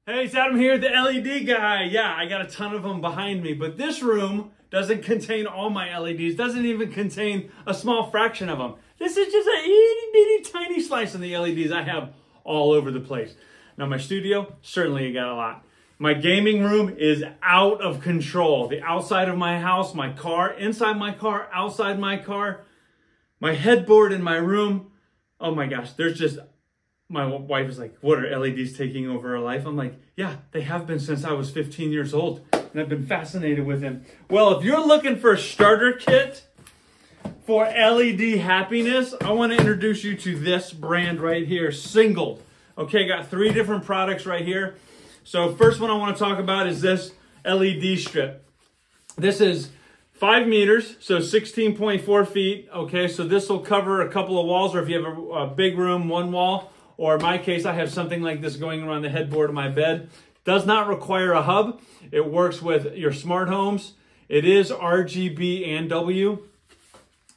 Hey, it's Adam here, the LED guy. Yeah, I got a ton of them behind me, but this room doesn't contain all my LEDs, doesn't even contain a small fraction of them. This is just a itty bitty tiny slice of the LEDs I have all over the place. Now my studio, certainly got a lot. My gaming room is out of control. The outside of my house, my car, inside my car, outside my car, my headboard in my room. Oh my gosh, there's just, my wife is like, what are LEDs taking over our life? I'm like, yeah, they have been since I was 15 years old. And I've been fascinated with them. Well, if you're looking for a starter kit for LED happiness, I want to introduce you to this brand right here, Sengled. Okay, got 3 different products right here. So first one I want to talk about is this LED strip. This is 5 meters, so 16.4 feet. Okay, so this will cover a couple of walls, or if you have a big room, one wall, or in my case, I have something like this going around the headboard of my bed. Does not require a hub. It works with your smart homes. It is RGB and W.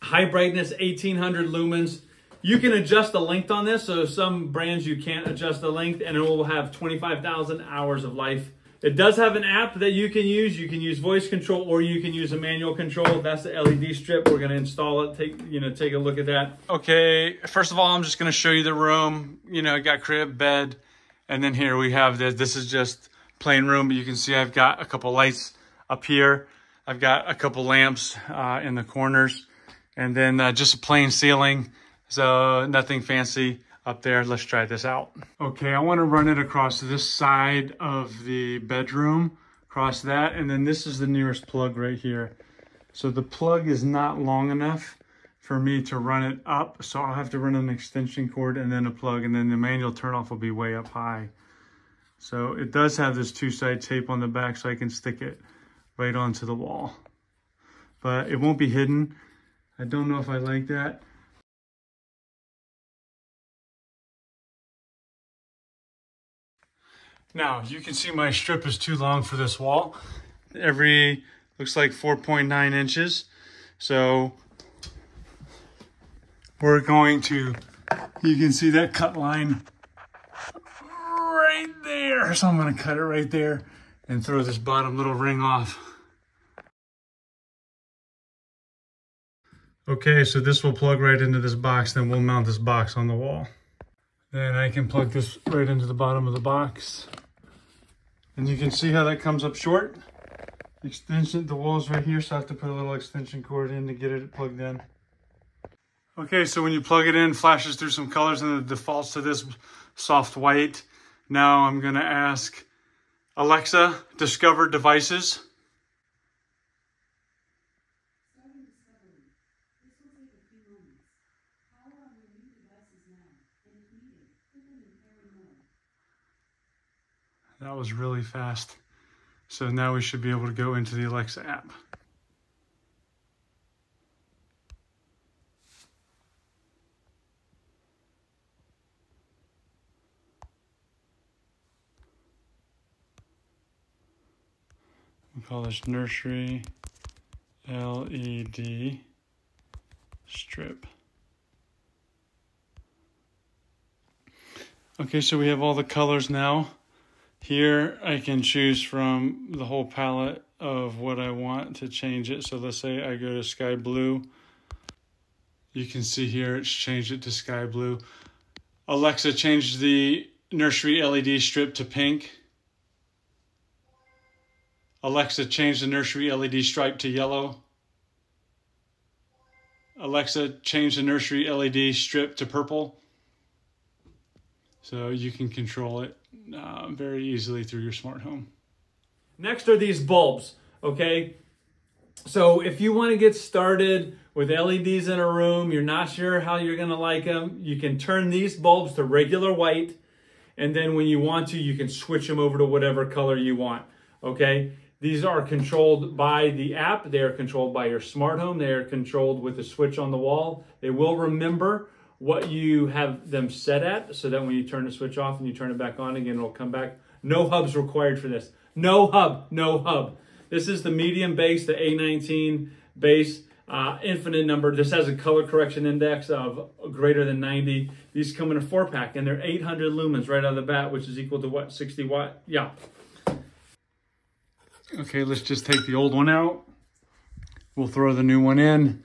High brightness, 1800 lumens. You can adjust the length on this. So some brands you can't adjust the length, and it will have 25,000 hours of life. It does have an app that you can use. You can use voice control, or you can use a manual control. That's the LED strip. We're going to install it. Take a look at that. Okay, first of all, I'm just going to show you the room. Got crib, bed, and then here we have this. This is just plain room, but you can see I've got a couple lights up here. I've got a couple lamps in the corners, and then just a plain ceiling. So nothing fancy up there. Let's try this out. Okay, I want to run it across this side of the bedroom, across that, and then this is the nearest plug right here. So the plug is not long enough for me to run it up, so I'll have to run an extension cord and then a plug, and then the manual turnoff will be way up high. So it does have this 2-side tape on the back, so I can stick it right onto the wall. But it won't be hidden. I don't know if I like that. Now, you can see my strip is too long for this wall. Looks like 4.9 inches. So we're going to, you can see that cut line right there. So I'm going to cut it right there and throw this bottom little ring off. Okay, so this will plug right into this box, then we'll mount this box on the wall. Then I can plug this right into the bottom of the box. And you can see how that comes up short. Extension, the wall's right here, so I have to put a little extension cord in to get it plugged in. Okay, so when you plug it in, flashes through some colors and it defaults to this soft white. Now I'm gonna ask Alexa, discover devices. That was really fast. So now we should be able to go into the Alexa app. We call this nursery LED strip. Okay, so we have all the colors now. Here I can choose from the whole palette of what I want to change it. So let's say I go to sky blue. You can see here it's changed it to sky blue. Alexa, change the nursery LED strip to pink. Alexa, change the nursery LED stripe to yellow. Alexa, change the nursery LED strip to purple. So you can control it very easily through your smart home. Next are these bulbs, okay? So if you want to get started with LEDs in a room, you're not sure how you're going to like them, you can turn these bulbs to regular white, and then when you want to, you can switch them over to whatever color you want, okay? These are controlled by the app. They are controlled by your smart home. They are controlled with a switch on the wall. They will remember what you have them set at, so that when you turn the switch off and you turn it back on again, it'll come back. No hubs required for this. No hub, no hub. This is the medium base, the A19 base. infinite number. This has a color correction index of greater than 90. These come in a 4-pack, and they're 800 lumens right out of the bat, which is equal to what, 60 watt? Yeah. Okay, let's just take the old one out. We'll throw the new one in.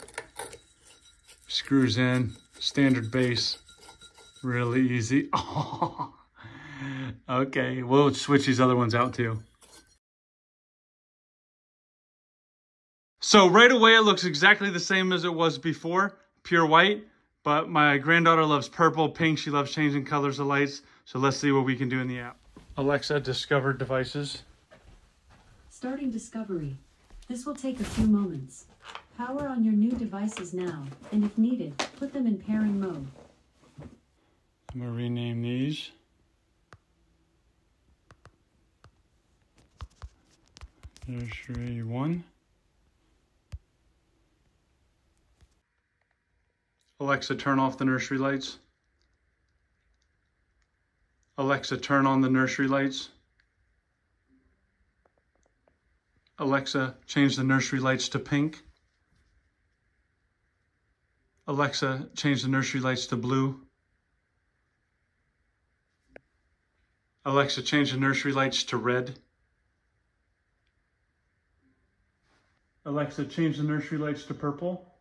Screws in, standard base, really easy. Oh. Okay, we'll switch these other ones out too. So right away, it looks exactly the same as it was before, pure white, but my granddaughter loves purple, pink. She loves changing colors of lights. So let's see what we can do in the app. Alexa, discover devices. Starting discovery. This will take a few moments. Power on your new devices now, and if needed, put them in pairing mode. I'm gonna rename these. Nursery 1. Alexa, turn off the nursery lights. Alexa, turn on the nursery lights. Alexa, change the nursery lights to pink. Alexa, change the nursery lights to blue. Alexa, change the nursery lights to red. Alexa, change the nursery lights to purple.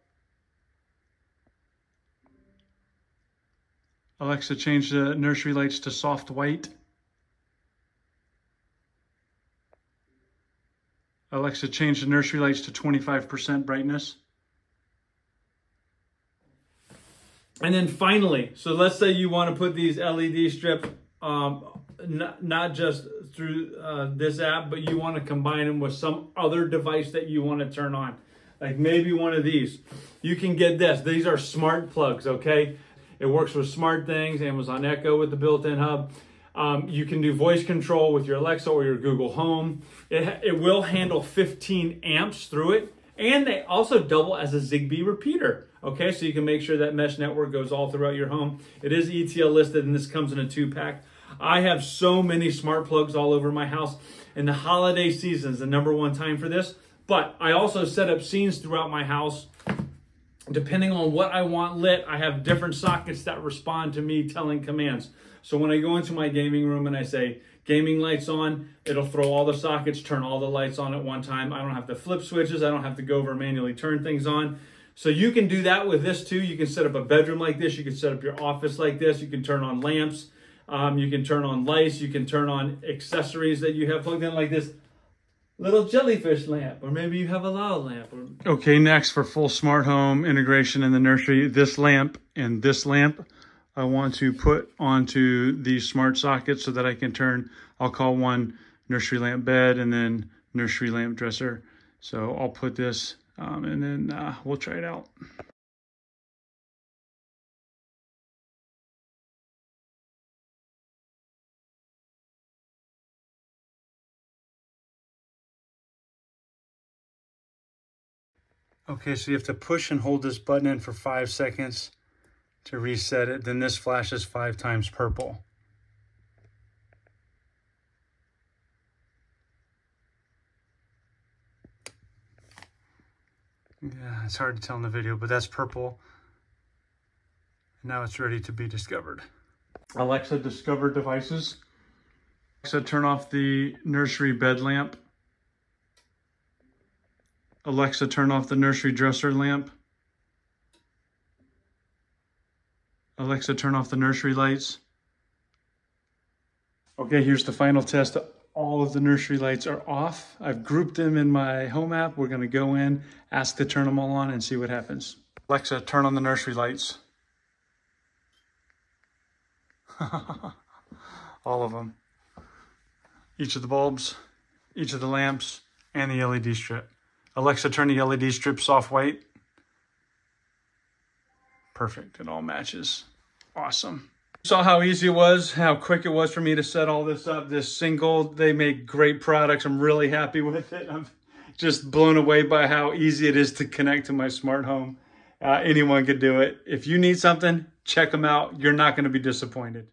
Alexa, change the nursery lights to soft white. Alexa, change the nursery lights to 25% brightness. And then finally, so let's say you want to put these LED strips, not just through this app, but you want to combine them with some other device that you want to turn on. Like maybe one of these. You can get this. These are smart plugs, okay? It works with smart things, Amazon Echo with the built-in hub. You can do voice control with your Alexa or your Google Home. It will handle 15 amps through it. And they also double as a Zigbee repeater. Okay, so you can make sure that mesh network goes all throughout your home. It is ETL listed, and this comes in a 2-pack. I have so many smart plugs all over my house, and the holiday season is the #1 time for this. But I also set up scenes throughout my house. Depending on what I want lit, I have different sockets that respond to me telling commands. So when I go into my gaming room and I say, gaming lights on, it'll throw all the sockets, turn all the lights on at one time. I don't have to flip switches. I don't have to go over and manually turn things on. So you can do that with this too. You can set up a bedroom like this. You can set up your office like this. You can turn on lamps. You can turn on lights. You can turn on accessories that you have plugged in like this little jellyfish lamp, or maybe you have a loud lamp. Okay, next for full smart home integration in the nursery, this lamp and this lamp I want to put onto these smart sockets so that I can turn, I'll call one nursery lamp bed and then nursery lamp dresser. So I'll put this and then we'll try it out. Okay, so you have to push and hold this button in for 5 seconds to reset it. Then this flashes 5 times purple. Yeah, it's hard to tell in the video, but that's purple. Now it's ready to be discovered. Alexa, discover devices. Alexa, turn off the nursery bed lamp. Alexa, turn off the nursery dresser lamp. Alexa, turn off the nursery lights. Okay, here's the final test. All of the nursery lights are off. I've grouped them in my home app. We're gonna go in, ask to turn them all on and see what happens. Alexa, turn on the nursery lights. All of them. Each of the bulbs, each of the lamps, and the LED strip. Alexa, turn the LED strip soft white. Perfect, it all matches. Awesome. Saw how easy it was, how quick it was for me to set all this up. This Sengled, they make great products. I'm really happy with it. I'm just blown away by how easy it is to connect to my smart home. Anyone could do it. If you need something, check them out. You're not going to be disappointed.